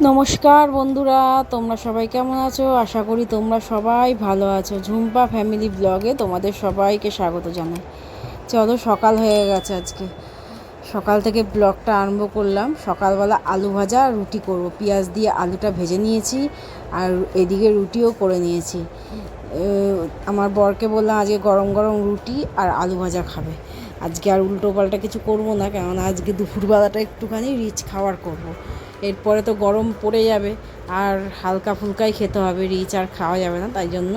নমস্কার বন্ধুরা, তোমরা সবাই কেমন আছো? আশা করি তোমরা সবাই ভালো আছো। ঝুম্পা ফ্যামিলি ব্লগে তোমাদের সবাইকে স্বাগত জানাই। চলো, সকাল হয়ে গেছে। আজকে সকাল থেকে ব্লগটা আরম্ভ করলাম। সকালবেলা আলু ভাজা আর রুটি করবো, পেঁয়াজ দিয়ে আলুটা ভেজে নিয়েছি আর এদিকে রুটিও করে নিয়েছি। আমার বরকে বললাম আজকে গরম গরম রুটি আর আলু ভাজা খাবে। আজকে আর উল্টো পাল্টা কিছু করবো না, কেননা আজকে দুপুরবেলাটা একটুখানি রিচ খাবার করব। এরপরে তো গরম পড়ে যাবে আর হালকা ফুলকাই খেতে হবে, রিচ আর খাওয়া যাবে না। তাই জন্য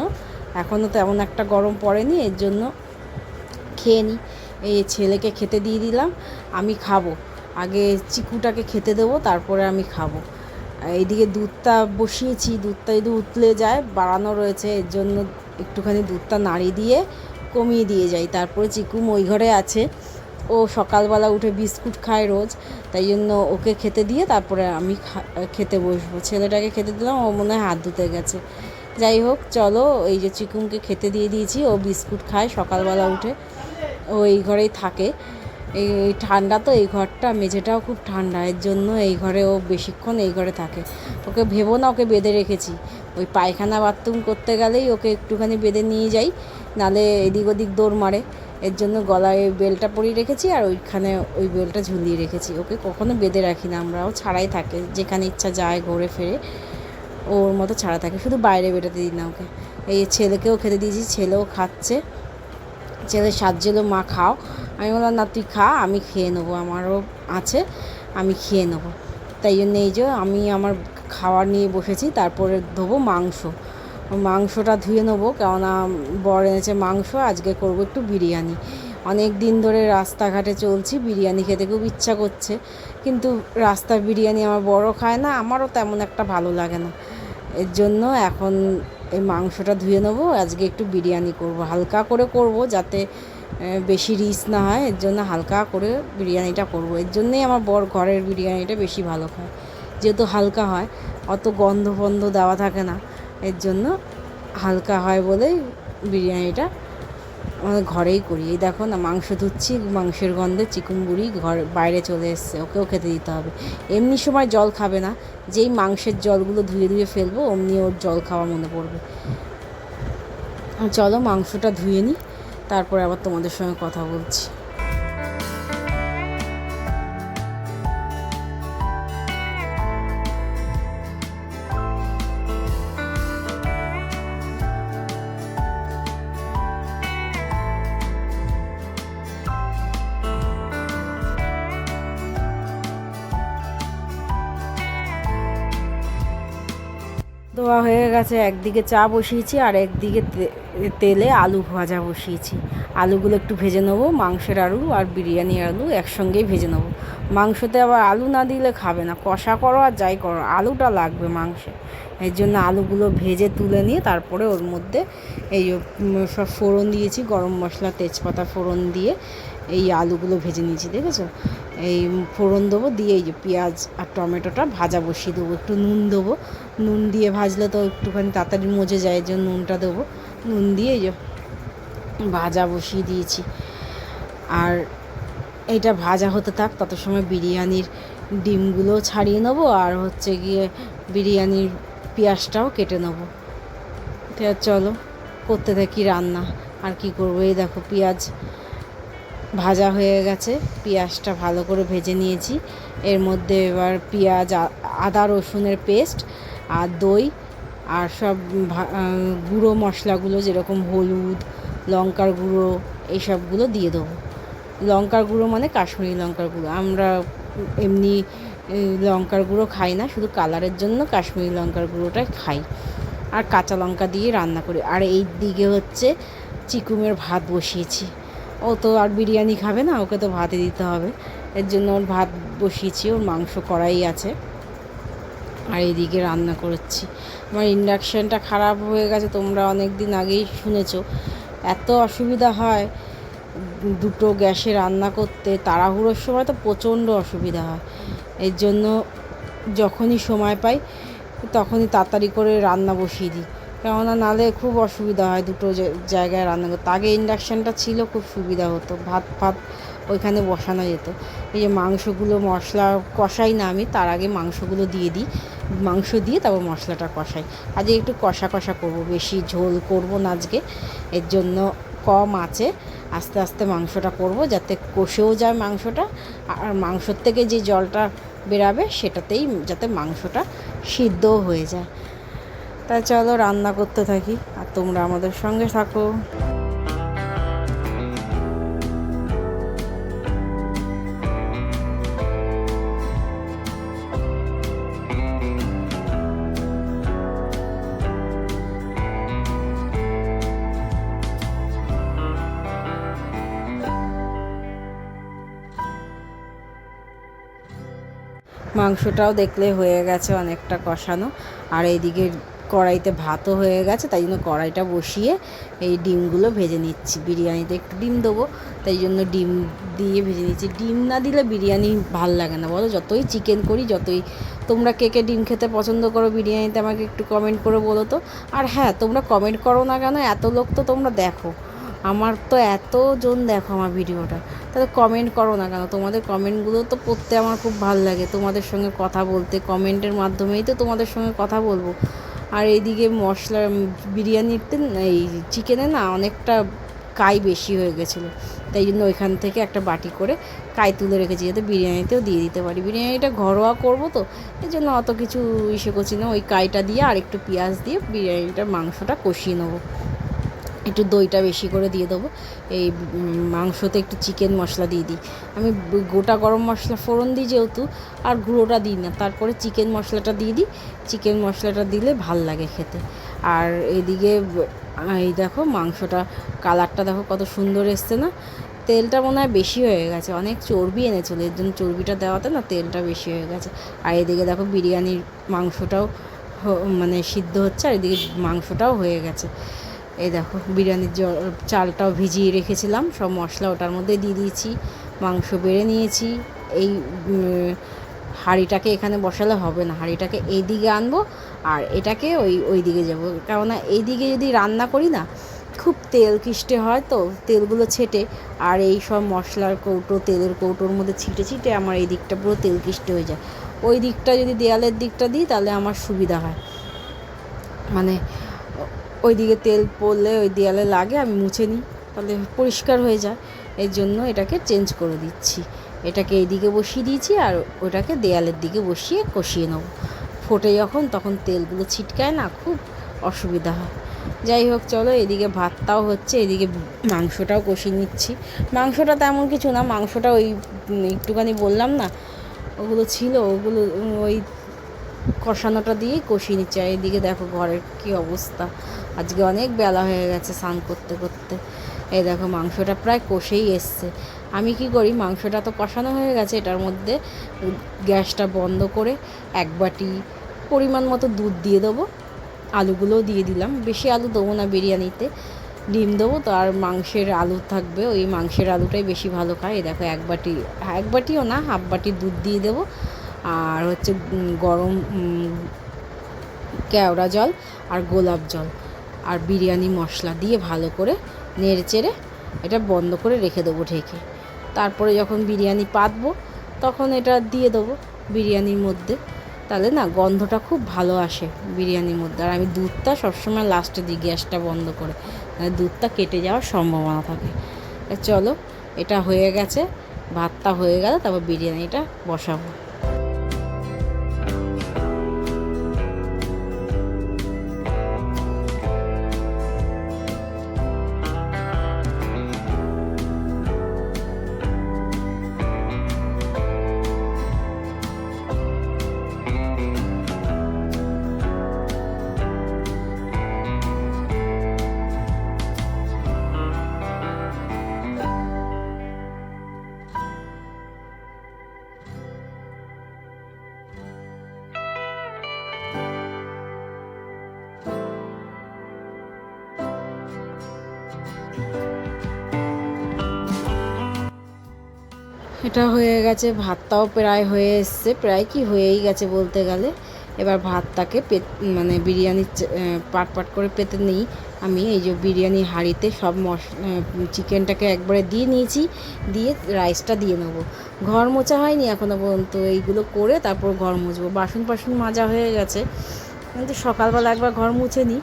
এখনও তেমন একটা গরম পড়েনি, এর জন্য খেয়ে নিই। এই ছেলেকে খেতে দিয়ে দিলাম, আমি খাবো। আগে চিকুটাকে খেতে দেবো, তারপরে আমি খাবো। এইদিকে দুধটা বসিয়েছি, দুধটা যদি উতলে যায়, বাড়ানো রয়েছে, এর জন্য একটুখানি দুধটা নাড়িয়ে দিয়ে কমিয়ে দিয়ে যাই। তারপরে চিকুম ওই ঘরে আছে, ও সকালবেলা উঠে বিস্কুট খায় রোজ, তাই জন্য ওকে খেতে দিয়ে তারপরে আমি খেতে বসবো। ছেলেটাকে খেতে দিলাম, ও মনে হয় হাত ধুতে গেছে। যাই হোক, চলো, এই যে চিকুমকে খেতে দিয়ে দিয়েছি, ও বিস্কুট খায় সকালবেলা উঠে, ও এই ঘরেই থাকে। এই ঠান্ডা তো এই ঘরটা, মেঝেটাও খুব ঠান্ডা, এর জন্য এই ঘরে ও বেশিক্ষণ এই ঘরে থাকে। ওকে ভেবো না ওকে বেঁধে রেখেছি, ওই পায়খানা বাথরুম করতে গেলেই ওকে একটুখানি বেঁধে নিয়ে যাই, নালে এদিক ওদিক দৌড় মারে। এর জন্য গলায় বেলটা পরিয়ে রেখেছি আর ওইখানে ওই বেলটা ঝুলিয়ে রেখেছি। ওকে কখনো বেঁধে রাখি না, আমরাও ছাড়াই থাকে, যেখানে ইচ্ছা যায় ঘুরে ফেরে, ওর মতো ছাড়া থাকে, শুধু বাইরে বেরোতে দিই না ওকে। এই ছেলেকেও খেতে দিয়েছি, ছেলেও খাচ্ছে। ছেলে সাজছিল মা খাও, আমি বললাম না তুই খা, আমি খেয়ে নেবো, আমারও আছে, আমি খেয়ে নেবো। তাই জন্য এই যে আমি আমার খাবার নিয়ে বসেছি। তারপরে ধোবো মাংসটা ধুয়ে নেবো, কেননা বর এনেছে মাংস, আজকে করবো একটু বিরিয়ানি। অনেক দিন ধরে রাস্তাঘাটে চলছি, বিরিয়ানি খেতে খুব ইচ্ছা করছে, কিন্তু রাস্তার বিরিয়ানি আমার বড় খায় না, আমারও তেমন একটা ভালো লাগে না। এর জন্য এখন এই মাংসটা ধুয়ে নেবো, আজকে একটু বিরিয়ানি করব, হালকা করে করব, যাতে বেশি রিচ না হয়, এর জন্য হালকা করে বিরিয়ানিটা করব। এর জন্যেই আমার বর ঘরের বিরিয়ানিটা বেশি ভালো খায়, যেহেতু হালকা হয়, অত গন্ধ ফন্ধ দেওয়া থাকে না, এর জন্য হালকা হয় বলেই বিরিয়ানিটা আমাদের ঘরেই করি। এই দেখো না, মাংস ধুচ্ছি, মাংসের গন্ধে চিকুমবুড়ি ঘর বাইরে চলে এসছে, ওকেও খেতে দিতে হবে। এমনি সময় জল খাবে না, যেই মাংসের জলগুলো ধুয়ে ধুয়ে ফেলবো অমনি ওর জল খাওয়া মনে পড়বে। চলো মাংসটা ধুয়ে নিই, তারপরে আবার তোমাদের সঙ্গে কথা বলছি। ধোয়া হয়ে গেছে, একদিকে চা বসিয়েছি আর একদিকে তেলে আলু ভাজা বসিয়েছি। আলুগুলো একটু ভেজে নেবো, মাংসের আলু আর বিরিয়ানির আলু একসঙ্গেই ভেজে নেবো। মাংসতে আবার আলু না দিলে খাবে না, কষা করো আর যাই করো, আলুটা লাগবে মাংসে। এর জন্য আলুগুলো ভেজে তুলে নিয়ে তারপরে ওর মধ্যে এই সব ফোড়ন দিয়েছি, গরম মশলা তেজপাতা ফোড়ন দিয়ে এই আলুগুলো ভেজে নিয়েছি, দেখেছো? এই ফোড়ন দেবো, দিয়ে এই যে পেঁয়াজ আর টমেটোটা ভাজা বসিয়ে দেবো, একটু নুন দেবো, নুন দিয়ে ভাজলে তো একটুখানি তাড়াতাড়ি মজে যায়, এই জন্য নুনটা দেবো। নুন দিয়ে এই যে ভাজা বসিয়ে দিয়েছি। আর এইটা ভাজা হতে থাক, তত সময় বিরিয়ানির ডিমগুলো ছাড়িয়ে নেবো, আর হচ্ছে গিয়ে বিরিয়ানির পেঁয়াজটাও কেটে নেবো। চলো করতে থাকি রান্না। আর কি করবো, এই দেখো পেঁয়াজ ভাজা হয়ে গেছে, পেঁয়াজটা ভালো করে ভেজে নিয়েছি। এর মধ্যে এবার পেঁয়াজ, আদা রসুনের পেস্ট আর দই আর সব গুঁড়ো মশলাগুলো, যেরকম হলুদ, লঙ্কার গুঁড়ো, এইসবগুলো দিয়ে দেবো। লঙ্কার গুঁড়ো মানে কাশ্মীরি লঙ্কার গুঁড়ো, আমরা এমনি লঙ্কার গুঁড়ো খাই না, শুধু কালারের জন্য কাশ্মীরি লঙ্কার গুঁড়োটা খাই। আর কাঁচা লঙ্কা দিয়ে রান্না করি। আর এই দিকে হচ্ছে চিকুমের ভাত বসিয়েছি, ও তো আর বিরিয়ানি খাবে না, ওকে তো ভাতই দিতে হবে, এর জন্য ওর ভাত বসিয়েছি, ওর মাংস কড়াই আছে। আর এইদিকে রান্না করছি। আমার ইন্ডাকশানটা খারাপ হয়ে গেছে, তোমরা অনেক দিন আগেই শুনেছো। এত অসুবিধা হয় দুটো গ্যাসে রান্না করতে, তাড়াহুড়োর সময় তো প্রচণ্ড অসুবিধা হয়। এর জন্য যখনই সময় পাই তখনই তাড়াতাড়ি করে রান্না বসিয়ে দিই, কেননা নাহলে খুব অসুবিধা হয় দুটো জায়গায় রান্না করতে। আগে ইন্ডাকশানটা ছিল, খুব সুবিধা হতো, ভাত ফাত ওইখানে বসানো যেত। এই যে মাংসগুলো মশলা কষাই না আমি, তার আগে মাংসগুলো দিয়ে দিই, মাংস দিয়ে তারপর মশলাটা কষাই। আজকে একটু কষা কষা করবো, বেশি ঝোল করব না আজকে। এর জন্য কম আছে আস্তে আস্তে মাংসটা করব, যাতে কষেও যায় মাংসটা, আর মাংসর থেকে যে জলটা বেরাবে সেটাতেই যাতে মাংসটা সিদ্ধও হয়ে যায়। তাই চলো রান্না করতে থাকি আর তোমরা আমাদের সঙ্গে থাকো। মাংসটাও দেখলে হয়ে গেছে অনেকটা কষানো, আর এইদিকে কড়াইতে ভাতও হয়ে গেছে, তাই জন্য কড়াইটা বসিয়ে এই ডিমগুলো ভেজে নিচ্ছি। বিরিয়ানিতে একটু ডিম দেবো, তাই জন্য ডিম দিয়ে ভেজে নিচ্ছি। ডিম না দিলে বিরিয়ানি ভাল লাগে না বলো, যতই চিকেন করি, যতই। তোমরা কে কে ডিম খেতে পছন্দ করো বিরিয়ানিতে আমাকে একটু কমেন্ট করে বলো তো। আর হ্যাঁ, তোমরা কমেন্ট করো না কেন, এত লোক তো তোমরা দেখো, আমার তো এতজন দেখো আমার ভিডিওটা, তাহলে কমেন্ট করো না কেন? তোমাদের কমেন্টগুলো তো পড়তে আমার খুব ভালো লাগে, তোমাদের সঙ্গে কথা বলতে, কমেন্টের মাধ্যমেই তো তোমাদের সঙ্গে কথা বলবো। আর এইদিকে মশলা বিরিয়ানিতে এই চিকেনে না অনেকটা কাই বেশি হয়ে গেছিলো, তাই জন্য ওইখান থেকে একটা বাটি করে কাই তুলে রেখেছি, যাতে বিরিয়ানিতেও দিয়ে দিতে পারি। বিরিয়ানিটা ঘরোয়া করবো তো, এই জন্য অত কিছু ইসে করছি না। ওই কাইটা দিয়ে আর একটু পেঁয়াজ দিয়ে বিরিয়ানিটার মাংসটা কষিয়ে নেবো। একটু দইটা বেশি করে দিয়ে দেবো। এই মাংসতে একটু চিকেন মশলা দিয়ে দিই আমি, গোটা গরম মশলা ফোড়ন দিই যেহেতু, আর গুঁড়োটা দিই না, তারপরে চিকেন মশলাটা দিয়ে দিই। চিকেন মশলাটা দিলে ভাল লাগে খেতে। আর এদিকে এই দেখো মাংসটা কালারটা দেখো কত সুন্দর এসছে না। তেলটা মনে হয় বেশি হয়ে গেছে, অনেক চর্বি এনেছিল, এর জন্য চর্বিটা দেওয়াতে না তেলটা বেশি হয়ে গেছে। আর এদিকে দেখো বিরিয়ানির মাংসটাও মানে সিদ্ধ হচ্ছে, আর এদিকে মাংসটাও হয়ে গেছে। এই দেখো বিরিয়ানির চালটাও ভিজিয়ে রেখেছিলাম, সব মশলা ওটার মধ্যে দিয়ে দিয়েছি, মাংস বেড়ে নিয়েছি। এই হাঁড়িটাকে এখানে বসালে হবে না, হাঁড়িটাকে এই দিকে আনবো আর এটাকে ওই দিকে যাবো, কেননা এই দিকে যদি রান্না করি না খুব তেল কিষ্টে হয়, তো তেলগুলো ছেটে, আর এই সব মশলার কৌটো তেলের কৌটোর মধ্যে ছিটে ছিটে আমার এই দিকটা পুরো তেল কিষ্টে হয়ে যায়। ওই দিকটা যদি দেয়ালের দিকটা দিই তাহলে আমার সুবিধা হয়, মানে ওই দিকে তেল পড়লে ওই দেয়ালে লাগে, আমি মুছে নিই, তাহলে পরিষ্কার হয়ে যায়। এর জন্য এটাকে চেঞ্জ করে দিচ্ছি, এটাকে এই দিকে বসিয়ে দিয়েছি আর ওটাকে দেয়ালের দিকে বসিয়ে কষিয়ে নেব। ফোটে যখন তখন তেলগুলো ছিটকায় না, খুব অসুবিধা হয়। যাই হোক চলো, এদিকে ভাতটাও হচ্ছে, এদিকে মাংসটাও কষিয়ে নিচ্ছি। মাংসটা তেমন কিছু না, মাংসটা ওই একটুখানি বললাম না ওগুলো ছিল, ওগুলো ওই কষানোটা দিয়েই কষিয়ে নিচ্ছে। আর এদিকে দেখো ঘরের কী অবস্থা, আজকে অনেক বেলা হয়ে গেছে স্নান করতে করতে। এই দেখো মাংসটা প্রায় কষেই এসছে। আমি কি করি, মাংসটা তো কষানো হয়ে গেছে, এটার মধ্যে গ্যাসটা বন্ধ করে এক বাটি পরিমাণ মতো দুধ দিয়ে দেবো, আলুগুলোও দিয়ে দিলাম, বেশি আলু দেবো না বিরিয়ানিতে, ডিম দেবো তো, আর মাংসের আলু থাকবে, ওই মাংসের আলুটাই বেশি ভালো খায়। এই দেখো এক বাটিও না, হাফ বাটি দুধ দিয়ে দেবো, আর হচ্ছে গরম কেওড়া জল আর গোলাপ জল আর বিরিয়ানি মশলা দিয়ে ভালো করে নেড়ে চেড়ে এটা বন্ধ করে রেখে দেবো ঢেকে। তারপরে যখন বিরিয়ানি পাতবো তখন এটা দিয়ে দেবো বিরিয়ানির মধ্যে, তাহলে না গন্ধটা খুব ভালো আসে বিরিয়ানির মধ্যে। আর আমি দুধটা সবসময় লাস্টে দিই গ্যাসটা বন্ধ করে, মানে দুধটা কেটে যাওয়ার সম্ভাবনা থাকে। চলো, এটা হয়ে গেছে, ভাতটা হয়ে গেলে তারপর বিরিয়ানিটা বসাবো। এটা হয়ে গেছে, ভাতটাও প্রায় হয়ে এসছে, প্রায় কি হয়েই গেছে বলতে গেলে। এবার ভাতটাকে মানে বিরিয়ানি পাট করে পেতে নিই আমি। এই যে বিরিয়ানি হাঁড়িতে সব চিকেনটাকে একবারে দিয়ে নিয়েছি, দিয়ে রাইসটা দিয়ে নেবো। ঘর মোছা হয়নি এখনও পর্যন্ত, এইগুলো করে তারপর ঘর মুছবো। বাসন মাজা হয়ে গেছে, কিন্তু সকালবেলা একবার ঘর মুছে নিই,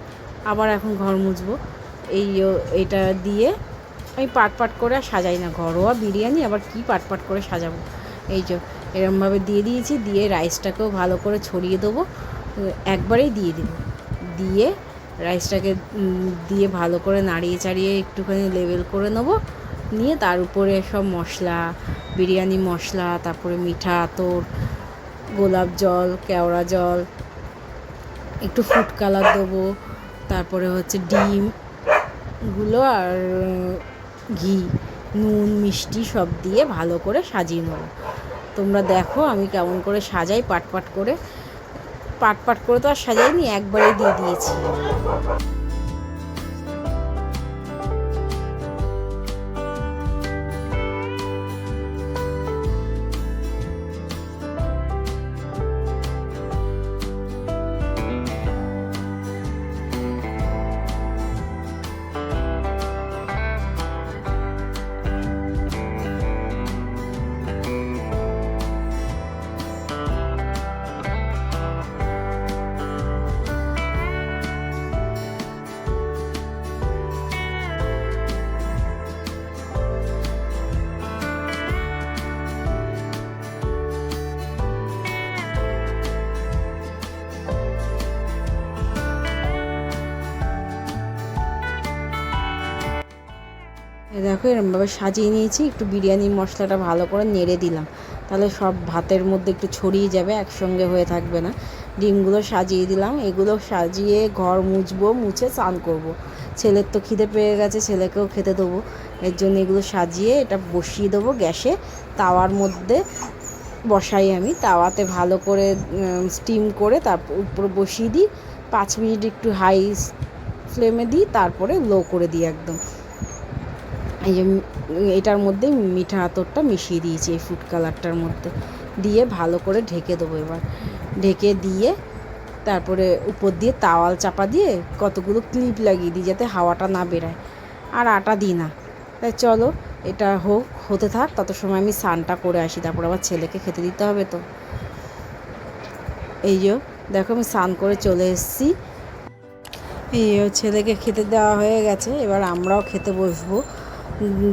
আবার এখন ঘর মুছবো। এইটা দিয়ে আমি পাট করে আর সাজাই না, ঘরোয়া বিরিয়ানি আবার কি পাট করে সাজাবো। এই যে এরমভাবে দিয়ে দিয়েছি, দিয়ে রাইসটাকেও ভালো করে ছড়িয়ে দেবো, একবারেই দিয়ে দেবো। দিয়ে রাইসটাকে দিয়ে ভালো করে নাড়িয়ে চাড়িয়ে একটুখানি লেবেল করে নেবো, নিয়ে তার উপরে সব মশলা, বিরিয়ানি মশলা, তারপরে মিঠা আতর, গোলাপ জল, কেওড়া জল, একটু ফুড কালার দেবো, তারপরে হচ্ছে ডিমগুলো আর ঘি, নুন, মিষ্টি সব দিয়ে ভালো করে সাজিয়ে নেবো। তোমরা দেখো আমি কেমন করে সাজাই পাট করে তো আর সাজাইনি, একবারেই দিয়ে দিয়েছি। দেখো এরমভাবে সাজিয়ে নিয়েছি, একটু বিরিয়ানি মশলাটা ভালো করে নেড়ে দিলাম, তাহলে সব ভাতের মধ্যে একটু ছড়িয়ে যাবে, একসঙ্গে হয়ে থাকবে না। ডিমগুলো সাজিয়ে দিলাম, এগুলো সাজিয়ে ঘর মুছবো, মুছে স্নান করবো। ছেলের তো খিদে পেয়ে গেছে, ছেলেকেও খেতে দেবো, এর জন্য এগুলো সাজিয়ে এটা বসিয়ে দেবো গ্যাসে। তাওয়ার মধ্যে বসাই আমি, তাওয়াতে ভালো করে স্টিম করে তারপর উপরে বসিয়ে দিই, 5 মিনিট একটু হাই ফ্লেমে দিই, তারপরে লো করে দিই একদম। এই যে এটার মধ্যে মিঠা আতরটা মিশিয়ে দিয়েছি এই ফুড কালারটার মধ্যে, দিয়ে ভালো করে ঢেকে দেবো। এবার ঢেকে দিয়ে তারপরে উপর দিয়ে তাওয়াল চাপা দিয়ে কতগুলো ক্লিপ লাগিয়ে দিই যাতে হাওয়াটা না বেরায়, আর আটা দিই না। তাই চলো এটা হতে থাক, তত সময় আমি স্নানটা করে আসি, তারপর আবার ছেলেকে খেতে দিতে হবে তো। এই যে দেখো আমি স্নান করে চলে এসেছি, এই ছেলেকে খেতে দেওয়া হয়ে গেছে, এবার আমরাও খেতে বসবো।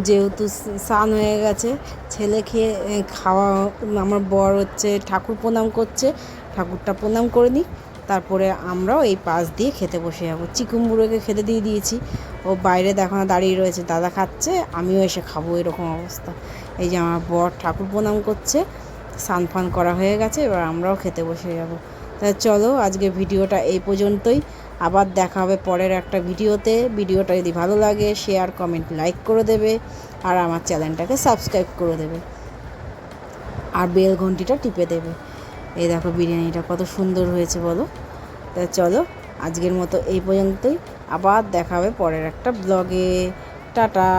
যেহেতু স্নান হয়ে গেছে, ছেলে খাওয়া, আমার বর হচ্ছে ঠাকুর প্রণাম করছে, ঠাকুরটা প্রণাম করে নিই, তারপরে আমরাও এই পাশ দিয়ে খেতে বসে যাবো। চিকুমবুড়োকে খেতে দিয়ে দিয়েছি, ও বাইরে দেখো না দাঁড়িয়ে রয়েছে, দাদা খাচ্ছে আমিও এসে খাবো, এরকম অবস্থা। এই যে আমার বর ঠাকুর প্রণাম করছে, স্নান ফান করা হয়ে গেছে, এবার আমরাও খেতে বসে যাবো। তাহলে চলো আজকে ভিডিওটা এই পর্যন্তই, আবার দেখা হবে পরের একটা ভিডিওতে। ভিডিওটা যদি ভালো লাগে শেয়ার, কমেন্ট, লাইক করে দেবে, আর আমার চ্যানেলটাকে সাবস্ক্রাইব করে দেবে, আর বেল ঘন্টিটা টিপে দেবে। এই দেখো বিরিয়ানিটা কত সুন্দর হয়েছে বলো। তা চলো আজকের মতো এই পর্যন্তই, আবার দেখা হবে পরের একটা ব্লগে। টাটা।